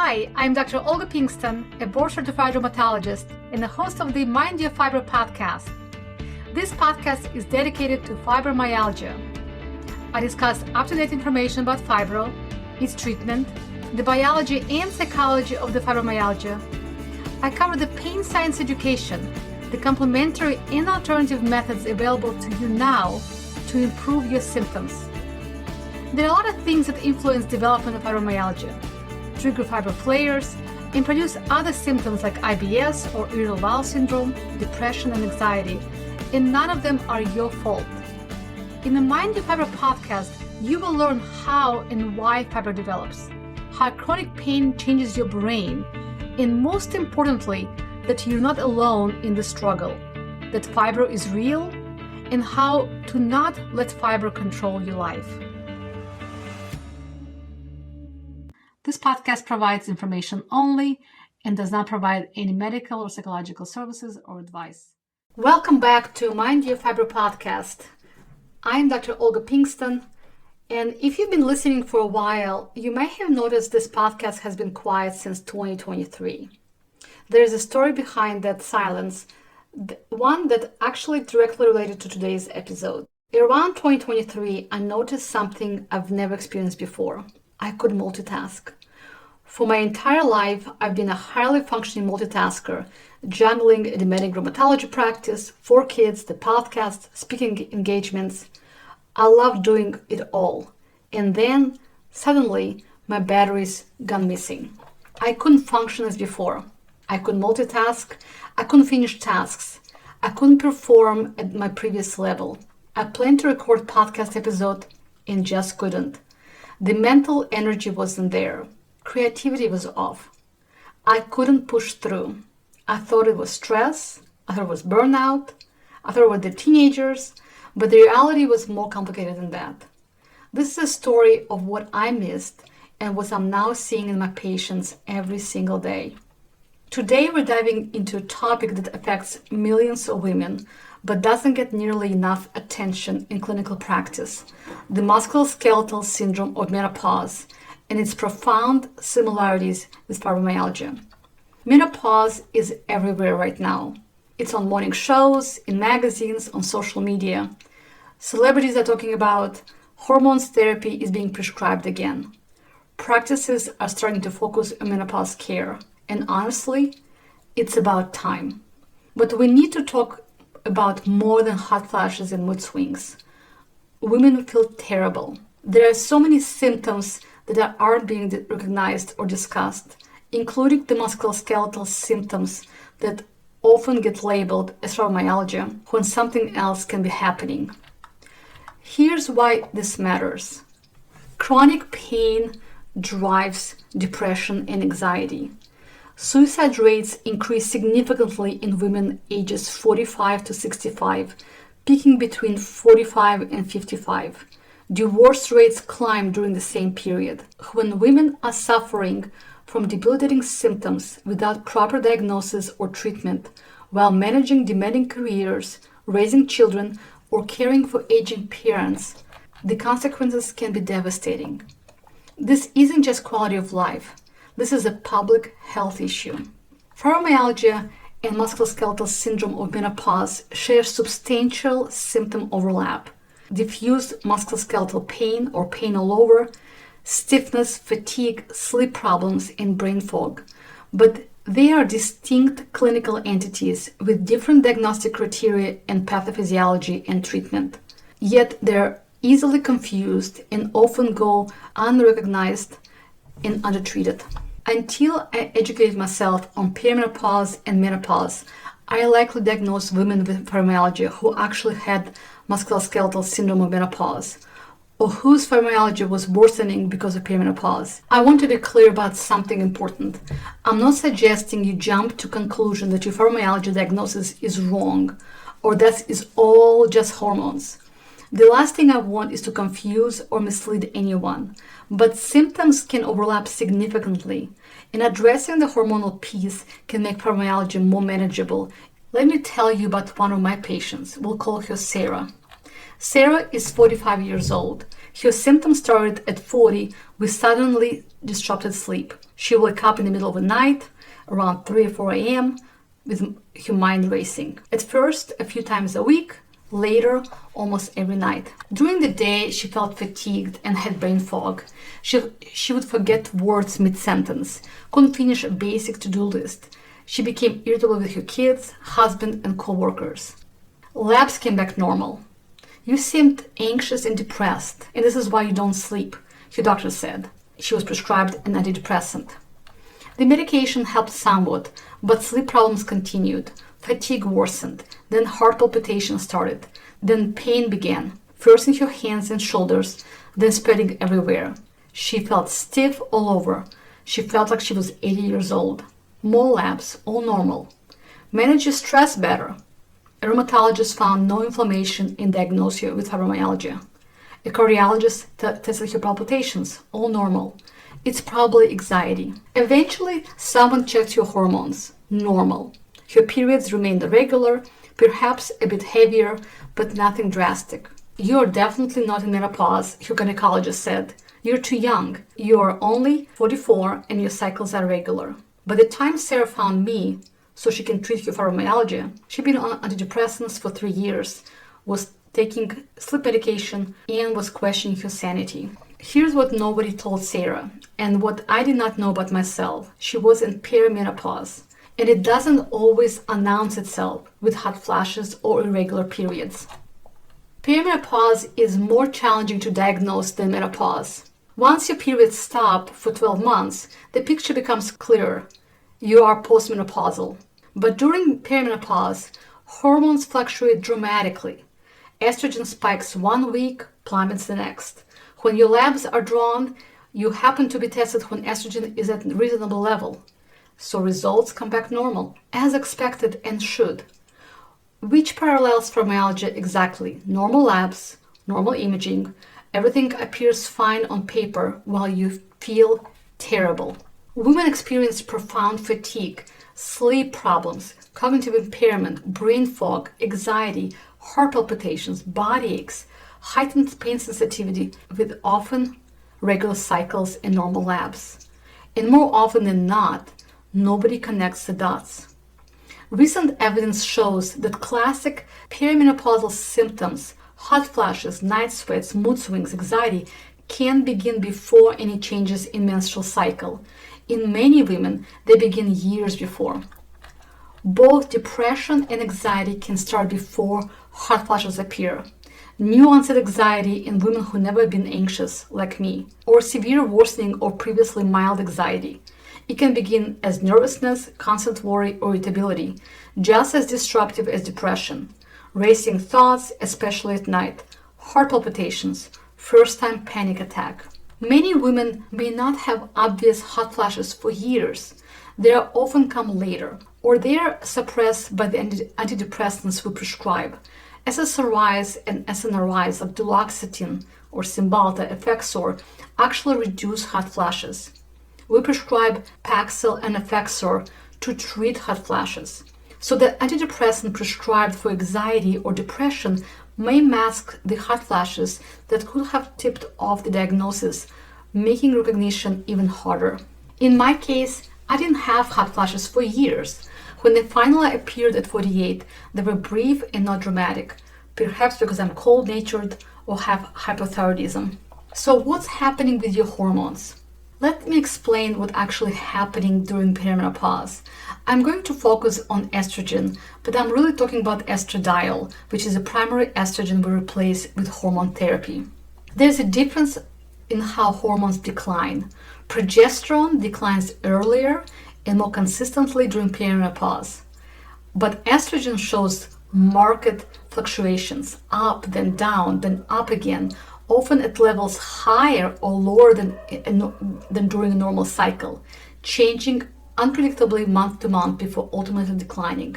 Hi, I'm Dr. Olga Pinkston, a board-certified rheumatologist and the host of the Mind Your Fibro podcast. This podcast is dedicated to fibromyalgia. I discuss up-to-date information about fibro, its treatment, the biology and psychology of the fibromyalgia. I cover the pain science education, the complementary and alternative methods available to you now to improve your symptoms. There are a lot of things that influence development of fibromyalgia, trigger fibro flares, and produce other symptoms like IBS or irritable bowel syndrome, depression, and anxiety, and none of them are your fault. In the Mind Your Fibro podcast, you will learn how and why fibro develops, how chronic pain changes your brain, and most importantly, that you're not alone in the struggle, that fibro is real, and how to not let fibro control your life. This podcast provides information only and does not provide any medical or psychological services or advice. Welcome back to Mind Your Fibro podcast. I'm Dr. Olga Pinkston, and if you've been listening for a while, you may have noticed this podcast has been quiet since 2023. There is a story behind that silence, one that actually directly related to today's episode. Around 2023, I noticed something I've never experienced before. I could multitask. For my entire life, I've been a highly functioning multitasker, juggling a demanding rheumatology practice, 4 kids, the podcast, speaking engagements. I love doing it all. And then, suddenly, my batteries gone missing. I couldn't function as before. I couldn't multitask. I couldn't finish tasks. I couldn't perform at my previous level. I planned to record podcast episode and just couldn't. The mental energy wasn't there. Creativity was off. I couldn't push through. I thought it was stress. I thought it was burnout. I thought it was the teenagers. But the reality was more complicated than that. This is a story of what I missed and what I'm now seeing in my patients every single day. Today we're diving into a topic that affects millions of women but doesn't get nearly enough attention in clinical practice, the musculoskeletal syndrome of menopause and its profound similarities with fibromyalgia. Menopause is everywhere right now. It's on morning shows, in magazines, on social media. Celebrities are talking about hormones therapy is being prescribed again. Practices are starting to focus on menopause care. And honestly, it's about time. But we need to talk about more than hot flashes and mood swings. Women feel terrible. There are so many symptoms that aren't being recognized or discussed, including the musculoskeletal symptoms that often get labeled as fibromyalgia when something else can be happening. Here's why this matters. Chronic pain drives depression and anxiety. Suicide rates increase significantly in women ages 45 to 65, peaking between 45 and 55. Divorce rates climb during the same period. When women are suffering from debilitating symptoms without proper diagnosis or treatment, while managing demanding careers, raising children, or caring for aging parents, the consequences can be devastating. This isn't just quality of life. This is a public health issue. Fibromyalgia and musculoskeletal syndrome of menopause share substantial symptom overlap. Diffuse musculoskeletal pain or pain all over, stiffness, fatigue, sleep problems, and brain fog. But they are distinct clinical entities with different diagnostic criteria and pathophysiology and treatment. Yet they're easily confused and often go unrecognized and undertreated. Until I educated myself on perimenopause and menopause, I likely diagnosed women with fibromyalgia who actually had musculoskeletal syndrome of menopause, or whose fibromyalgia was worsening because of perimenopause. I want to be clear about something important. I'm not suggesting you jump to conclusion that your fibromyalgia diagnosis is wrong, or that is all just hormones. The last thing I want is to confuse or mislead anyone, but symptoms can overlap significantly, and addressing the hormonal piece can make fibromyalgia more manageable. Let me tell you about one of my patients. We'll call her Sarah. Sarah is 45 years old, Her symptoms started at 40 with suddenly disrupted sleep. She woke up in the middle of the night, around 3 or 4 a.m., with her mind racing. At first, a few times a week, later, almost every night. During the day, she felt fatigued and had brain fog. She would forget words mid-sentence, couldn't finish a basic to-do list. She became irritable with her kids, husband, and co-workers. Labs came back normal. You seemed anxious and depressed, and this is why you don't sleep, her doctor said. She was prescribed an antidepressant. The medication helped somewhat, but sleep problems continued. Fatigue worsened, then heart palpitations started, then pain began, first in her hands and shoulders, then spreading everywhere. She felt stiff all over. She felt like she was 80 years old. More labs, all normal. Manage your stress better. A rheumatologist found no inflammation and diagnosed her with fibromyalgia. A cardiologist tested her palpitations, all normal. It's probably anxiety. Eventually, someone checked her hormones, normal. Her periods remained regular, perhaps a bit heavier, but nothing drastic. You're definitely not in menopause, her gynecologist said. You're too young. You're only 44 and your cycles are regular. By the time Sarah found me, so she can treat her fibromyalgia, she'd been on antidepressants for 3 years, was taking sleep medication, and was questioning her sanity. Here's what nobody told Sarah, and what I did not know about myself. She was in perimenopause, and it doesn't always announce itself with hot flashes or irregular periods. Perimenopause is more challenging to diagnose than menopause. Once your periods stop for 12 months, the picture becomes clearer. You are postmenopausal. But during perimenopause, hormones fluctuate dramatically. Estrogen spikes 1 week, plummets the next. When your labs are drawn, you happen to be tested when estrogen is at a reasonable level. So results come back normal, as expected and should. Which parallels fibromyalgia exactly? Normal labs, normal imaging, everything appears fine on paper while you feel terrible. Women experience profound fatigue, sleep problems, cognitive impairment, brain fog, anxiety, heart palpitations, body aches, heightened pain sensitivity with often regular cycles and normal labs. And more often than not, nobody connects the dots. Recent evidence shows that classic perimenopausal symptoms, hot flashes, night sweats, mood swings, anxiety, can begin before any changes in menstrual cycle. In many women, they begin years before. Both depression and anxiety can start before hot flashes appear. New onset anxiety in women who never been anxious, like me, or severe worsening or previously mild anxiety. It can begin as nervousness, constant worry, or irritability, just as disruptive as depression. Racing thoughts, especially at night, heart palpitations, first-time panic attack. Many women may not have obvious hot flashes for years. They often come later, or they are suppressed by the antidepressants we prescribe. SSRIs and SNRIs like duloxetine or Cymbalta, Effexor actually reduce hot flashes. We prescribe Paxil and Effexor to treat hot flashes. So the antidepressant prescribed for anxiety or depression may mask the hot flashes that could have tipped off the diagnosis, making recognition even harder. In my case, I didn't have hot flashes for years. When they finally appeared at 48, they were brief and not dramatic, perhaps because I'm cold-natured or have hypothyroidism. So what's happening with your hormones? Let me explain what's actually happening during perimenopause. I'm going to focus on estrogen, but I'm really talking about estradiol, which is a primary estrogen we replace with hormone therapy. There's a difference in how hormones decline. Progesterone declines earlier and more consistently during perimenopause, but estrogen shows marked fluctuations, up, then down, then up again, often at levels higher or lower than during a normal cycle, changing unpredictably month to month before ultimately declining.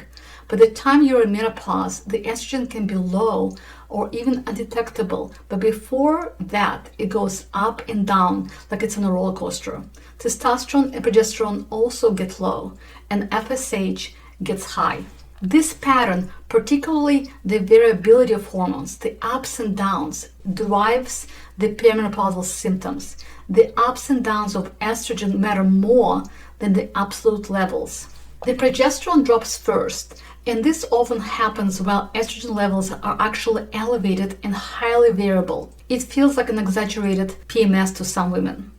By the time you're in menopause, the estrogen can be low or even undetectable, but before that, it goes up and down like it's on a roller coaster. Testosterone and progesterone also get low, and FSH gets high. This pattern, particularly the variability of hormones, the ups and downs, drives the perimenopausal symptoms. The ups and downs of estrogen matter more than the absolute levels. The progesterone drops first, and this often happens while estrogen levels are actually elevated and highly variable. It feels like an exaggerated PMS to some women.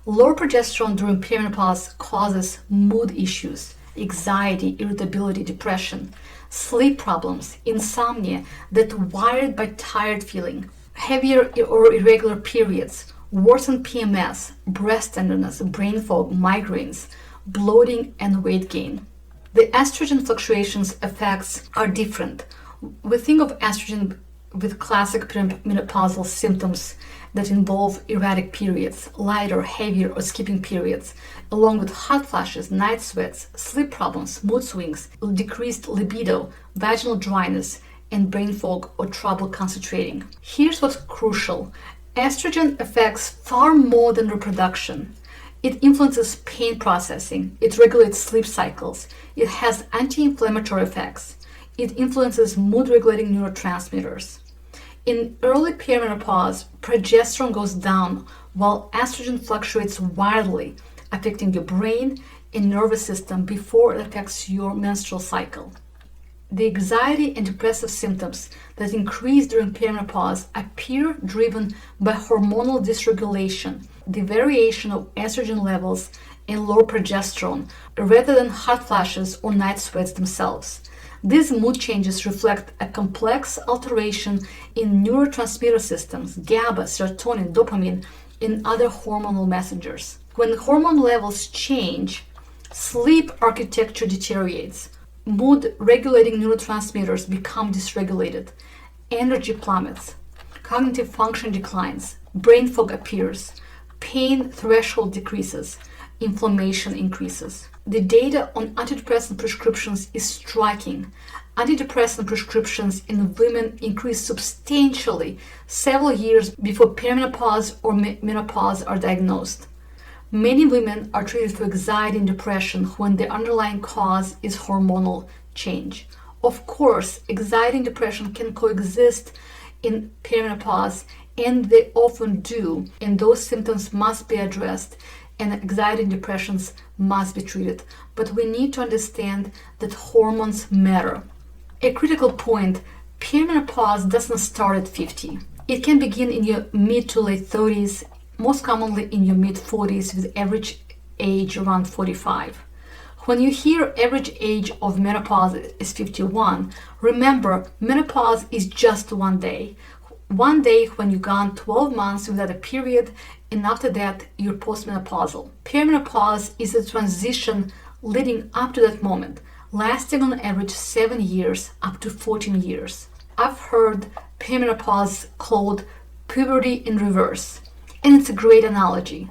Low progesterone during perimenopause causes mood issues, anxiety, irritability, depression, sleep problems, insomnia that wired by tired feeling, heavier or irregular periods, worsened PMS, breast tenderness, brain fog, migraines, bloating, and weight gain. The estrogen fluctuations effects are different. We think of estrogen with classic perimenopausal symptoms that involve erratic periods, lighter, heavier, or skipping periods, along with hot flashes, night sweats, sleep problems, mood swings, decreased libido, vaginal dryness, and brain fog or trouble concentrating. Here's what's crucial. Estrogen affects far more than reproduction. It influences pain processing, it regulates sleep cycles, it has anti-inflammatory effects, it influences mood-regulating neurotransmitters. In early perimenopause, progesterone goes down while estrogen fluctuates wildly, affecting your brain and nervous system before it affects your menstrual cycle. The anxiety and depressive symptoms that increase during perimenopause appear driven by hormonal dysregulation, the variation of estrogen levels, and low progesterone, rather than hot flashes or night sweats themselves. These mood changes reflect a complex alteration in neurotransmitter systems, GABA, serotonin, dopamine, and other hormonal messengers. When hormone levels change, sleep architecture deteriorates, mood-regulating neurotransmitters become dysregulated, energy plummets, cognitive function declines, brain fog appears, pain threshold decreases, inflammation increases. The data on antidepressant prescriptions is striking. Antidepressant prescriptions in women increase substantially several years before perimenopause or menopause are diagnosed. Many women are treated for anxiety and depression when the underlying cause is hormonal change. Of course, anxiety and depression can coexist in perimenopause, and they often do, and those symptoms must be addressed, and anxiety and depressions must be treated. But we need to understand that hormones matter. A critical point, perimenopause doesn't start at 50. It can begin in your mid to late 30s, most commonly in your mid 40s, with average age around 45. When you hear average age of menopause is 51, remember menopause is just one day. One day when you've gone 12 months without a period, and after that you're postmenopausal. Perimenopause is a transition leading up to that moment, lasting on average 7 years up to 14 years. I've heard perimenopause called puberty in reverse, and it's a great analogy.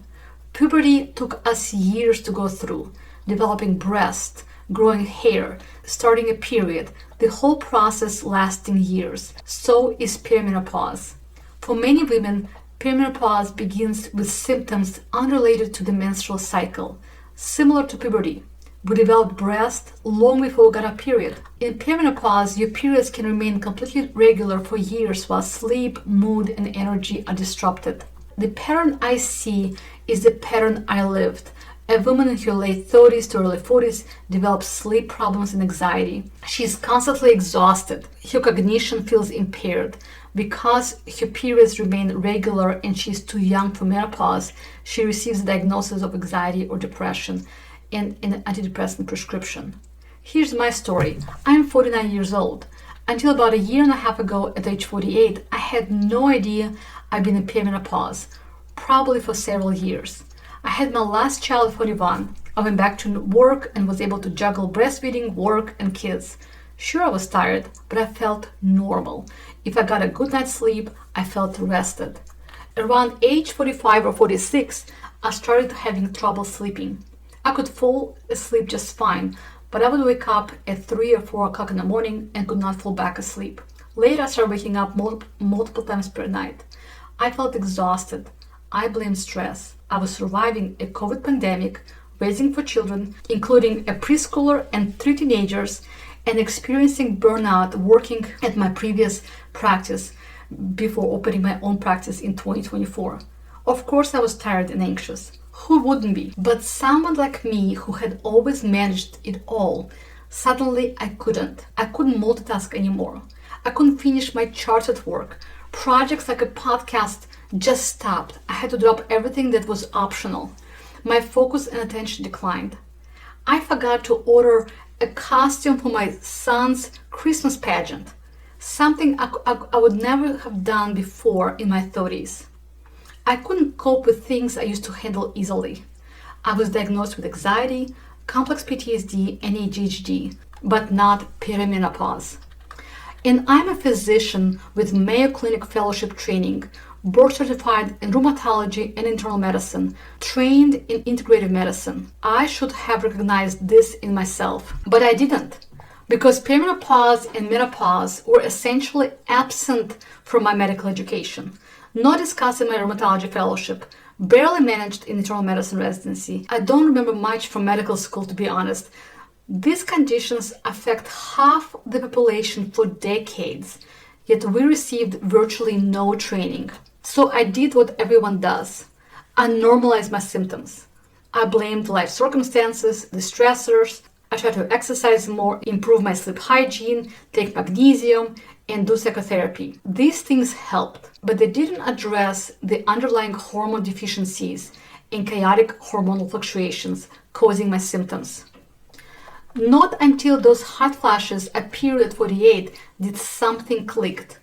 Puberty took us years to go through, developing breasts, growing hair, starting a period, the whole process lasting years. So is perimenopause. For many women, perimenopause begins with symptoms unrelated to the menstrual cycle, similar to puberty. We develop breasts long before we got a period. In perimenopause, your periods can remain completely regular for years while sleep, mood, and energy are disrupted. The pattern I see is the pattern I lived. A woman in her late 30s to early 40s develops sleep problems and anxiety. She is constantly exhausted. Her cognition feels impaired. Because her periods remain regular and she is too young for menopause, she receives a diagnosis of anxiety or depression and an antidepressant prescription. Here's my story. I am 49 years old. Until about a year and a half ago, at age 48, I had no idea I'd been in perimenopause, probably for several years. I had my last child at 41. I went back to work and was able to juggle breastfeeding, work, and kids. Sure, I was tired, but I felt normal. If I got a good night's sleep, I felt rested. Around age 45 or 46, I started having trouble sleeping. I could fall asleep just fine, but I would wake up at 3 or 4 o'clock in the morning and could not fall back asleep. Later, I started waking up multiple times per night. I felt exhausted. I blamed stress. I was surviving a COVID pandemic, raising 4 children, including a preschooler and 3 teenagers, and experiencing burnout working at my previous practice before opening my own practice in 2024. Of course, I was tired and anxious. Who wouldn't be? But someone like me who had always managed it all, suddenly I couldn't. I couldn't multitask anymore. I couldn't finish my charts at work. Projects like a podcast just stopped. I had to drop everything that was optional. My focus and attention declined. I forgot to order a costume for my son's Christmas pageant, something I would never have done before in my 30s. I couldn't cope with things I used to handle easily. I was diagnosed with anxiety, complex PTSD, and ADHD, but not perimenopause. And I'm a physician with Mayo Clinic fellowship training, board certified in rheumatology and internal medicine, trained in integrative medicine. I should have recognized this in myself, but I didn't, because perimenopause and menopause were essentially absent from my medical education. Not discussed in my rheumatology fellowship, barely managed in internal medicine residency. I don't remember much from medical school, to be honest. These conditions affect half the population for decades, yet we received virtually no training. So I did what everyone does. I normalized my symptoms. I blamed life circumstances, the stressors. I tried to exercise more, improve my sleep hygiene, take magnesium, and do psychotherapy. These things helped, but they didn't address the underlying hormone deficiencies and chaotic hormonal fluctuations causing my symptoms. Not until those hot flashes appeared at 48 did something click.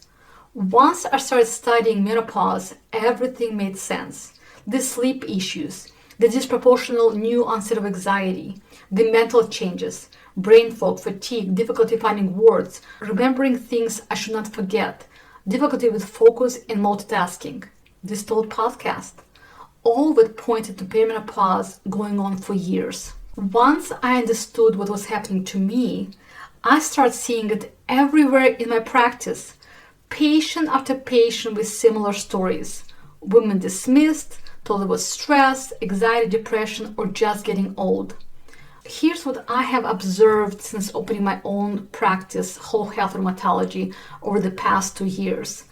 Once I started studying menopause, everything made sense. The sleep issues, the disproportional new onset of anxiety, the mental changes, brain fog, fatigue, difficulty finding words, remembering things I should not forget, difficulty with focus and multitasking, this told podcast. All of it pointed to perimenopause going on for years. Once I understood what was happening to me, I started seeing it everywhere in my practice. Patient after patient with similar stories. Women dismissed, told it was stress, anxiety, depression, or just getting old. Here's what I have observed since opening my own practice, whole health rheumatology, over the past 2 years.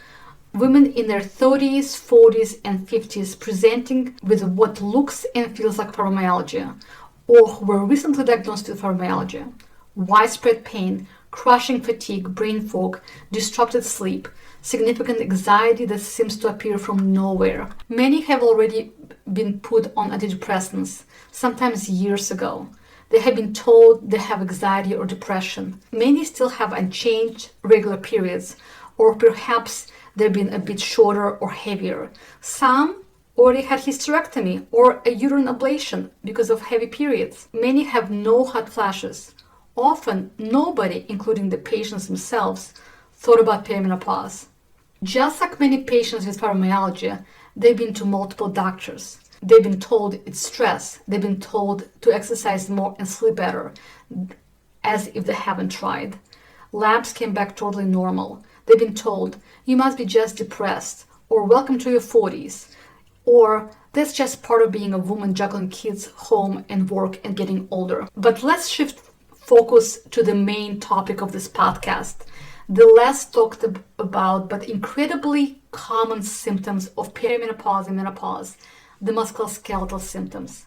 Women in their 30s, 40s, and 50s presenting with what looks and feels like fibromyalgia, or who were recently diagnosed with fibromyalgia. Widespread pain, crushing fatigue, brain fog, disrupted sleep, significant anxiety that seems to appear from nowhere. Many have already been put on antidepressants, sometimes years ago. They have been told they have anxiety or depression. Many still have unchanged regular periods, or perhaps they've been a bit shorter or heavier. Some already had hysterectomy or a uterine ablation because of heavy periods. Many have no hot flashes. Often, nobody, including the patients themselves, thought about perimenopause. Just like many patients with fibromyalgia, they've been to multiple doctors. They've been told it's stress. They've been told to exercise more and sleep better, as if they haven't tried. Labs came back totally normal. They've been told, you must be just depressed, or welcome to your 40s, or that's just part of being a woman juggling kids, home, and work and getting older. But let's shift focus to the main topic of this podcast, the less talked about but incredibly common symptoms of perimenopause and menopause, the musculoskeletal symptoms.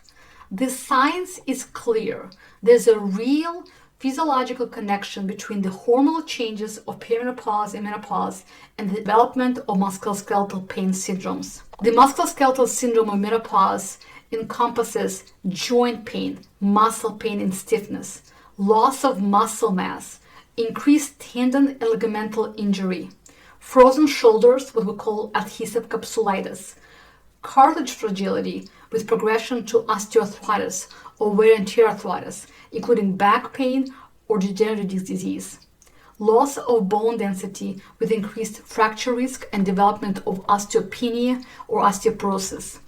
The science is clear. There's a real physiological connection between the hormonal changes of perimenopause and menopause and the development of musculoskeletal pain syndromes. The musculoskeletal syndrome of menopause encompasses joint pain, muscle pain and stiffness, loss of muscle mass, increased tendon and ligamental injury, frozen shoulders, what we call adhesive capsulitis, cartilage fragility with progression to osteoarthritis or wear and tear arthritis, including back pain or degenerative disease, loss of bone density with increased fracture risk and development of osteopenia or osteoporosis.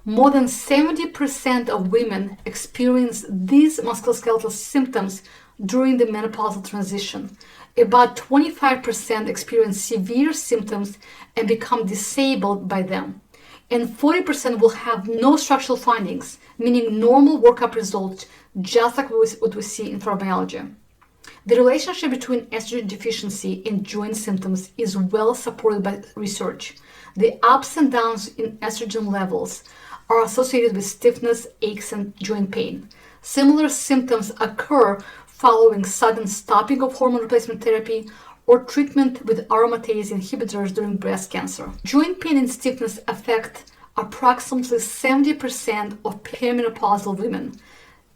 More than 70% of women experience these musculoskeletal symptoms during the menopausal transition. About 25% experience severe symptoms and become disabled by them. And 40% will have no structural findings, meaning normal workup results, just like what we see in fibromyalgia. The relationship between estrogen deficiency and joint symptoms is well supported by research. The ups and downs in estrogen levels are associated with stiffness, aches, and joint pain. Similar symptoms occur following sudden stopping of hormone replacement therapy or treatment with aromatase inhibitors during breast cancer. Joint pain and stiffness affect approximately 70% of perimenopausal women,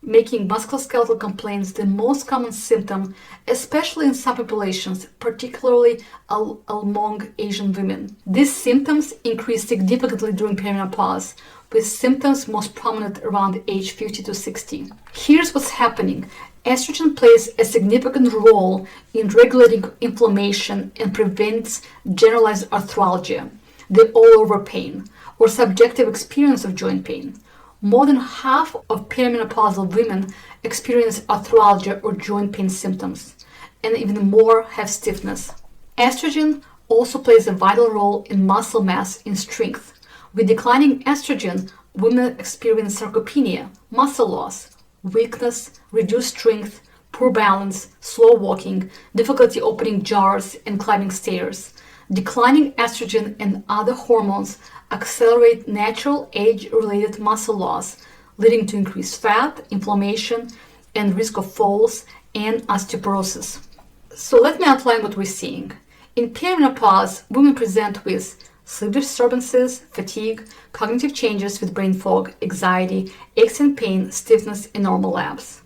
making musculoskeletal complaints the most common symptom, especially in some populations, particularly among Asian women. These symptoms increase significantly during perimenopause, with symptoms most prominent around age 50 to 60. Here's what's happening. Estrogen plays a significant role in regulating inflammation and prevents generalized arthralgia, the all-over pain, or subjective experience of joint pain. More than half of perimenopausal women experience arthralgia or joint pain symptoms, and even more have stiffness. Estrogen also plays a vital role in muscle mass and strength. With declining estrogen, women experience sarcopenia, muscle loss, weakness, reduced strength, poor balance, slow walking, difficulty opening jars and climbing stairs. Declining estrogen and other hormones accelerate natural age-related muscle loss, leading to increased fat, inflammation, and risk of falls and osteoporosis. So let me outline what we're seeing. In perimenopause, women present with sleep disturbances, fatigue, cognitive changes with brain fog, anxiety, aches and pain, stiffness, and normal labs.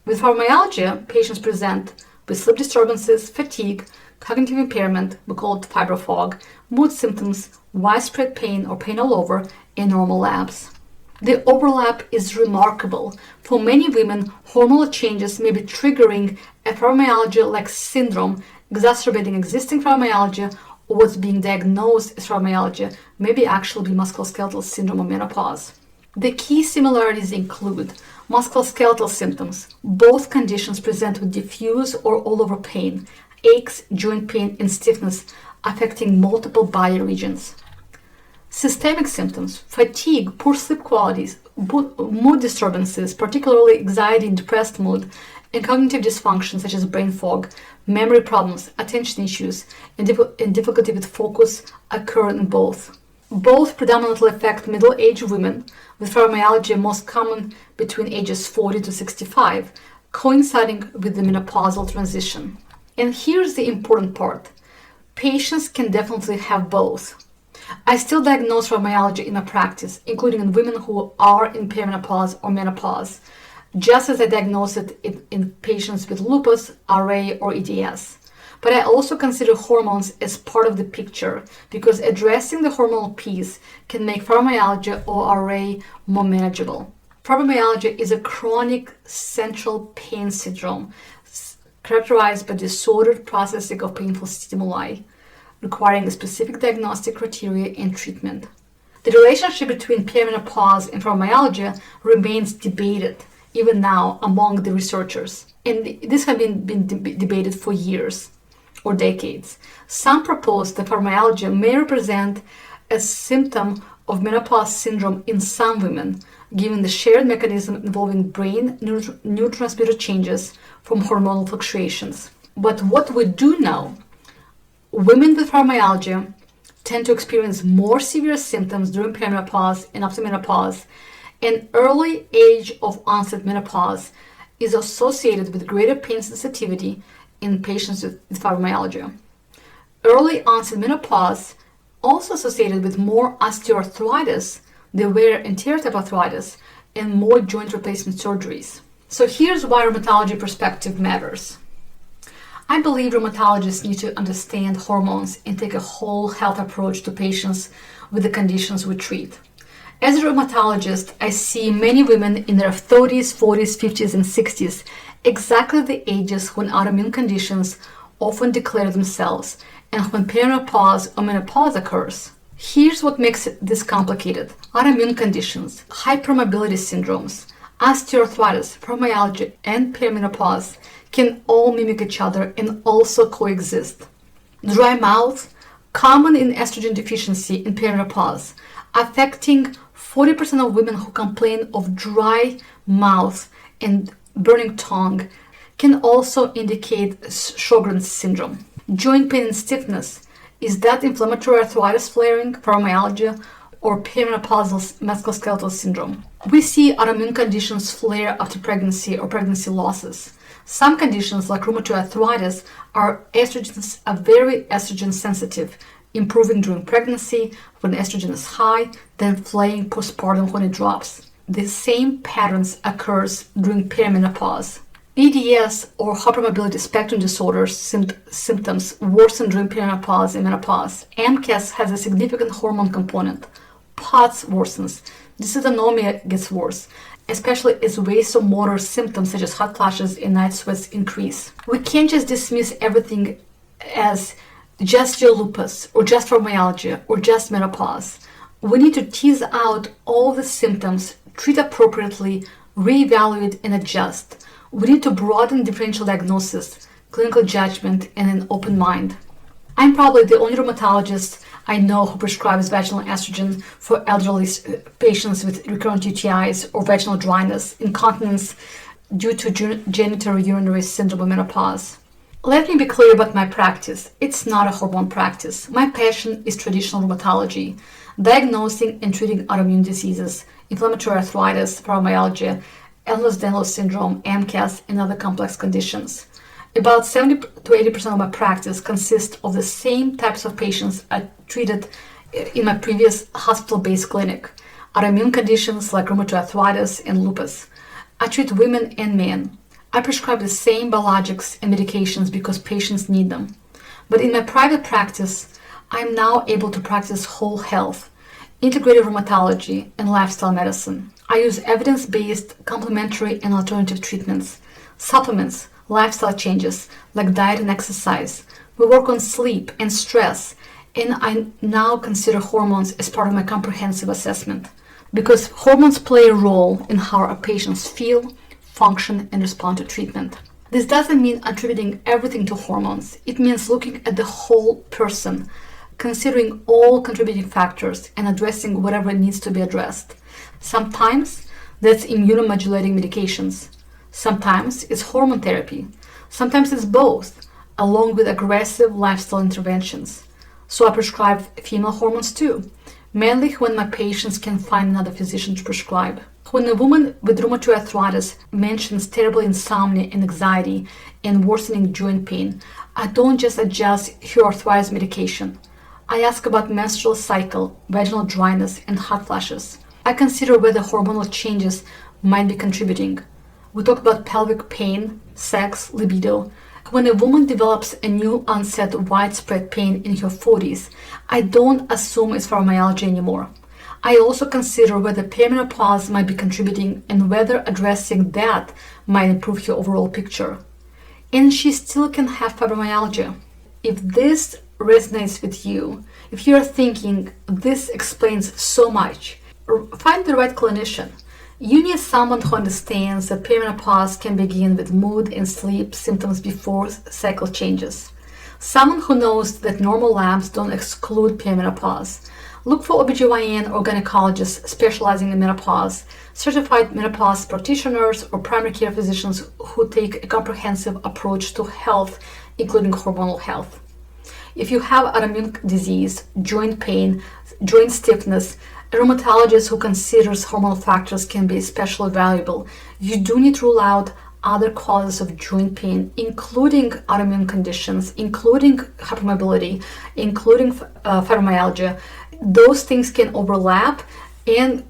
With fibromyalgia, patients present with sleep disturbances, fatigue, cognitive impairment, we call it fibrofog, mood symptoms, widespread pain or pain all over, and normal labs. The overlap is remarkable. For many women, hormonal changes may be triggering a fibromyalgia-like syndrome, exacerbating existing fibromyalgia, or what's being diagnosed as fibromyalgia may be actually be musculoskeletal syndrome or menopause. The key similarities include musculoskeletal symptoms. Both conditions present with diffuse or all-over pain, aches, joint pain, and stiffness affecting multiple body regions. Systemic symptoms: fatigue, poor sleep qualities, mood disturbances, particularly anxiety and depressed mood, and cognitive dysfunction such as brain fog, memory problems, attention issues, and difficulty with focus occur in both. Both predominantly affect middle-aged women, with fibromyalgia most common between ages 40 to 65, coinciding with the menopausal transition. And here's the important part. Patients can definitely have both. I still diagnose fibromyalgia in my practice, including in women who are in perimenopause or menopause, just as I diagnose it in patients with lupus, RA, or EDS. But I also consider hormones as part of the picture because addressing the hormonal piece can make fibromyalgia or RA more manageable. Fibromyalgia is a chronic central pain syndrome characterized by disordered processing of painful stimuli, requiring a specific diagnostic criteria and treatment. The relationship between perimenopause and fibromyalgia remains debated, even now, among the researchers. And this has been debated for years or decades. Some propose that fibromyalgia may represent a symptom of menopause syndrome in some women, given the shared mechanism involving brain neurotransmitter changes from hormonal fluctuations. But what we do know, women with fibromyalgia tend to experience more severe symptoms during perimenopause and after menopause, and early age of onset menopause is associated with greater pain sensitivity in patients with fibromyalgia. Early onset menopause also associated with more osteoarthritis, the wear and tear type arthritis, and more joint replacement surgeries. So here's why rheumatology perspective matters. I believe rheumatologists need to understand hormones and take a whole health approach to patients with the conditions we treat. As a rheumatologist, I see many women in their 30s, 40s, 50s, and 60s, exactly the ages when autoimmune conditions often declare themselves and when perimenopause or menopause occurs. Here's what makes this complicated. Autoimmune conditions, hypermobility syndromes, osteoarthritis, fibromyalgia, and perimenopause can all mimic each other and also coexist. Dry mouth, common in estrogen deficiency in perimenopause, affecting 40% of women who complain of dry mouth and burning tongue, can also indicate Sjogren's syndrome. Joint pain and stiffness. Is that inflammatory arthritis flaring, fibromyalgia, or perimenopausal musculoskeletal syndrome? We see autoimmune conditions flare after pregnancy or pregnancy losses. Some conditions, like rheumatoid arthritis, are very estrogen sensitive, improving during pregnancy when estrogen is high, then flaring postpartum when it drops. The same patterns occurs during perimenopause. EDS, or hypermobility spectrum disorders symptoms, worsen during perimenopause and menopause. MCAS has a significant hormone component. POTS worsens. Dysautonomia gets worse, especially as vasomotor symptoms such as hot flashes and night sweats increase. We can't just dismiss everything as just your lupus, or just fibromyalgia, or just menopause. We need to tease out all the symptoms, treat appropriately, reevaluate, and adjust. We need to broaden differential diagnosis, clinical judgment, and an open mind. I'm probably the only rheumatologist I know who prescribes vaginal estrogen for elderly patients with recurrent UTIs or vaginal dryness, incontinence due to genitourinary syndrome or menopause. Let me be clear about my practice. It's not a hormone practice. My passion is traditional rheumatology, diagnosing and treating autoimmune diseases, inflammatory arthritis, fibromyalgia, Ehlers-Danlos syndrome, MCAS, and other complex conditions. About 70 to 80% of my practice consists of the same types of patients I treated in my previous hospital-based clinic. Autoimmune conditions like rheumatoid arthritis and lupus. I treat women and men. I prescribe the same biologics and medications because patients need them. But in my private practice, I'm now able to practice whole health, integrative rheumatology, and lifestyle medicine. I use evidence-based complementary and alternative treatments, supplements, lifestyle changes like diet and exercise. We work on sleep and stress, and I now consider hormones as part of my comprehensive assessment because hormones play a role in how our patients feel, function, and respond to treatment. This doesn't mean attributing everything to hormones. It means looking at the whole person, considering all contributing factors and addressing whatever needs to be addressed. Sometimes that's immunomodulating medications. Sometimes it's hormone therapy. Sometimes it's both, along with aggressive lifestyle interventions. So I prescribe female hormones too, mainly when my patients can find another physician to prescribe. When a woman with rheumatoid arthritis mentions terrible insomnia and anxiety and worsening joint pain, I don't just adjust her arthritis medication. I ask about menstrual cycle, vaginal dryness, and hot flashes. I consider whether hormonal changes might be contributing. We talk about pelvic pain, sex, libido. When a woman develops a new onset widespread pain in her 40s, I don't assume it's fibromyalgia anymore. I also consider whether perimenopause might be contributing and whether addressing that might improve her overall picture. And she still can have fibromyalgia. If this resonates with you, if you're thinking this explains so much, find the right clinician. You need someone who understands that perimenopause can begin with mood and sleep symptoms before cycle changes. Someone who knows that normal labs don't exclude perimenopause. Look for OBGYN or gynecologists specializing in menopause, certified menopause practitioners, or primary care physicians who take a comprehensive approach to health, including hormonal health. If you have autoimmune disease, joint pain, joint stiffness, a rheumatologist who considers hormonal factors can be especially valuable. You do need to rule out other causes of joint pain, including autoimmune conditions, including hypermobility, including fibromyalgia. Those things can overlap and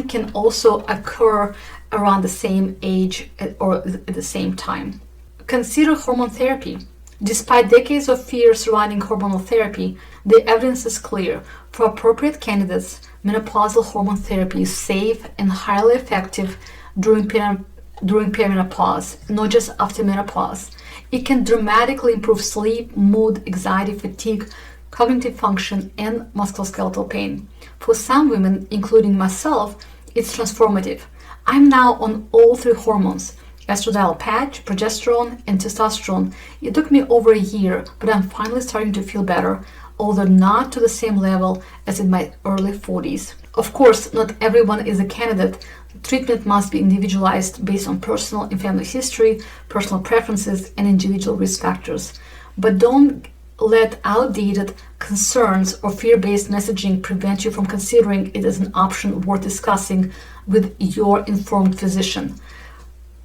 can also occur around the same age or at the same time. Consider hormone therapy. Despite decades of fear surrounding hormonal therapy, the evidence is clear. For appropriate candidates, menopausal hormone therapy is safe and highly effective during perimenopause, not just after menopause. It can dramatically improve sleep, mood, anxiety, fatigue, cognitive function, and musculoskeletal pain. For some women, including myself, it's transformative. I'm now on all three hormones: estradiol patch, progesterone, and testosterone. It took me over a year, but I'm finally starting to feel better, although not to the same level as in my early 40s. Of course, not everyone is a candidate. Treatment must be individualized based on personal and family history, personal preferences, and individual risk factors. But don't let outdated concerns or fear-based messaging prevent you from considering it as an option worth discussing with your informed physician.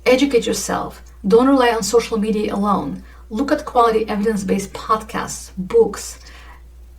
Educate yourself. Don't rely on social media alone. Look at quality evidence-based podcasts, books.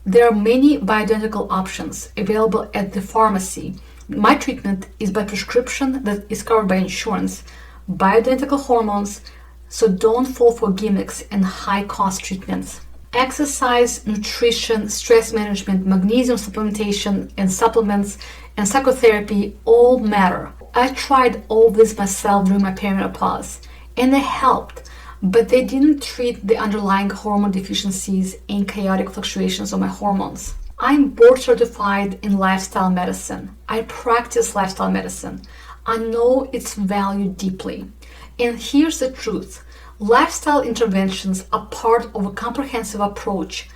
There are many bioidentical options available at the pharmacy. My treatment is by prescription that is covered by insurance. Bioidentical hormones, so don't fall for gimmicks and high-cost treatments. Exercise, nutrition, stress management, magnesium supplementation and supplements, and psychotherapy all matter. I tried all this myself during my perimenopause, and they helped, but they didn't treat the underlying hormone deficiencies and chaotic fluctuations of my hormones. I'm board certified in lifestyle medicine. I practice lifestyle medicine. I know its value deeply. And here's the truth. Lifestyle interventions are part of a comprehensive approach,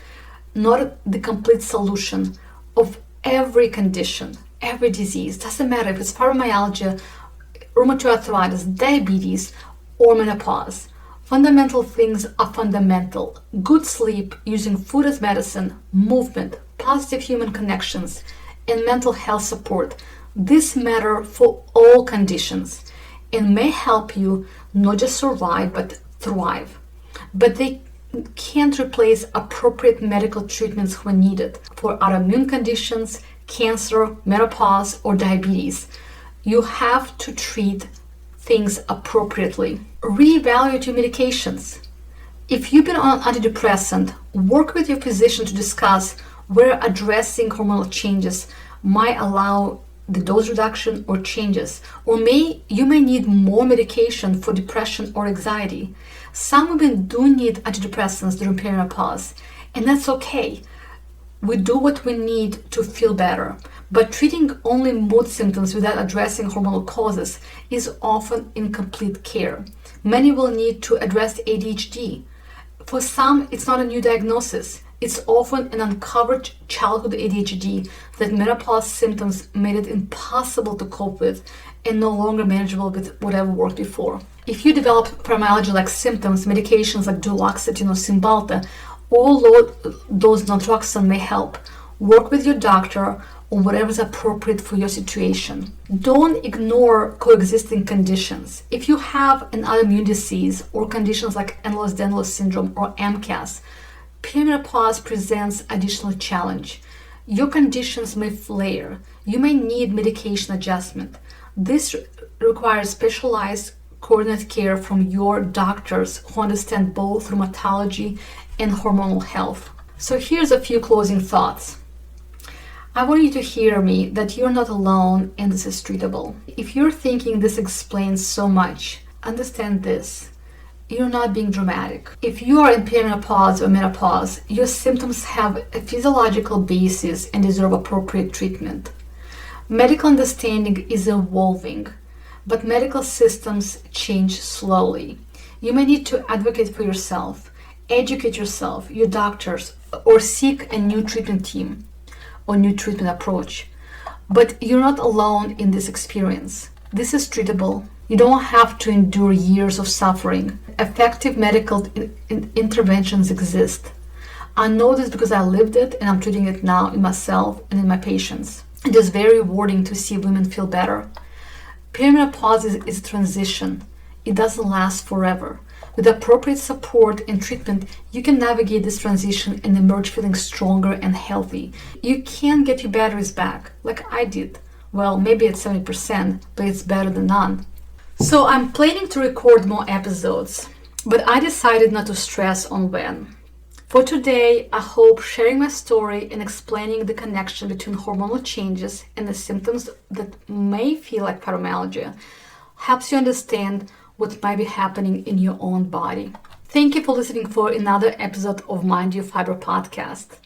not the complete solution of every condition, every disease. Doesn't matter if it's fibromyalgia, rheumatoid arthritis, diabetes, or menopause. Fundamental things are fundamental. Good sleep, using food as medicine, movement, positive human connections, and mental health support. This matter for all conditions and may help you not just survive but thrive. But they can't replace appropriate medical treatments when needed for autoimmune conditions, cancer, menopause, or diabetes. You have to treat things appropriately. Reevaluate your medications. If you've been on antidepressant, work with your physician to discuss where addressing hormonal changes might allow the dose reduction or changes, or you may need more medication for depression or anxiety. Some women do need antidepressants during perimenopause, and that's okay. We do what we need to feel better, but treating only mood symptoms without addressing hormonal causes is often incomplete care. Many will need to address ADHD. For some, it's not a new diagnosis. It's often an uncovered childhood ADHD that menopause symptoms made it impossible to cope with and no longer manageable with whatever worked before. If you develop fibromyalgia-like symptoms, medications like duloxetine or Cymbalta or low-dose naltrexone may help. Work with your doctor on whatever is appropriate for your situation. Don't ignore coexisting conditions. If you have an autoimmune disease or conditions like Ehlers-Danlos syndrome or MCAS, perimenopause presents additional challenge. Your conditions may flare. You may need medication adjustment. This requires specialized coordinated care from your doctors who understand both rheumatology and hormonal health. So here's a few closing thoughts. I want you to hear me that you're not alone and this is treatable. If you're thinking this explains so much, understand this. You're not being dramatic. If you are in perimenopause or menopause, your symptoms have a physiological basis and deserve appropriate treatment. Medical understanding is evolving, but medical systems change slowly. You may need to advocate for yourself, educate yourself, your doctors, or seek a new treatment team or new treatment approach. But you're not alone in this experience. This is treatable. You don't have to endure years of suffering. Effective medical interventions exist. I know this because I lived it and I'm treating it now in myself and in my patients. It is very rewarding to see women feel better. Perimenopause is a transition. It doesn't last forever. With appropriate support and treatment, you can navigate this transition and emerge feeling stronger and healthy. You can get your batteries back, like I did. Well, maybe at 70%, but it's better than none. So I'm planning to record more episodes, but I decided not to stress on when. For today, I hope sharing my story and explaining the connection between hormonal changes and the symptoms that may feel like fibromyalgia helps you understand what might be happening in your own body. Thank you for listening for another episode of Mind Your Fibro podcast.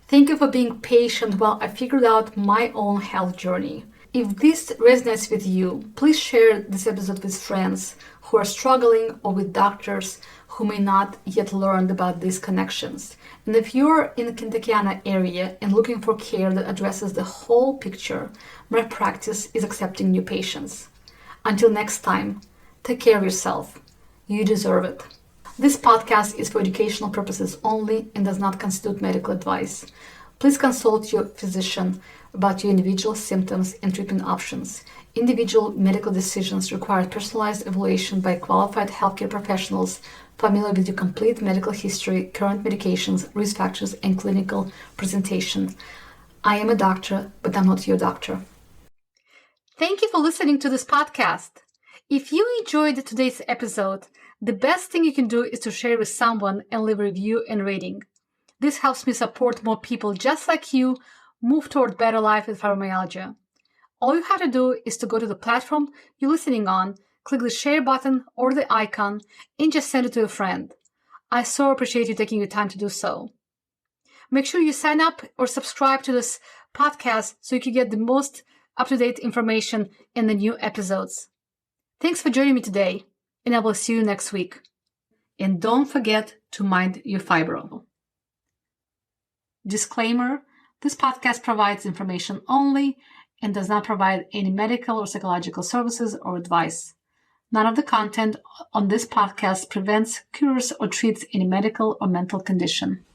Thank you for being patient while I figured out my own health journey. If this resonates with you, please share this episode with friends who are struggling or with doctors who may not yet learned about these connections. And if you're in the Kentuckiana area and looking for care that addresses the whole picture, my practice is accepting new patients. Until next time, take care of yourself. You deserve it. This podcast is for educational purposes only and does not constitute medical advice. Please consult your physician about your individual symptoms and treatment options. Individual medical decisions require personalized evaluation by qualified healthcare professionals familiar with your complete medical history, current medications, risk factors, and clinical presentation. I am a doctor, but I'm not your doctor. Thank you for listening to this podcast. If you enjoyed today's episode, the best thing you can do is to share with someone and leave a review and rating. This helps me support more people just like you move toward better life with fibromyalgia. All you have to do is to go to the platform you're listening on, click the share button or the icon, and just send it to a friend. I so appreciate you taking your time to do so. Make sure you sign up or subscribe to this podcast so you can get the most up-to-date information in the new episodes. Thanks for joining me today, and I will see you next week. And don't forget to mind your fibro. Disclaimer, this podcast provides information only and does not provide any medical or psychological services or advice. None of the content on this podcast prevents, cures, or treats any medical or mental condition.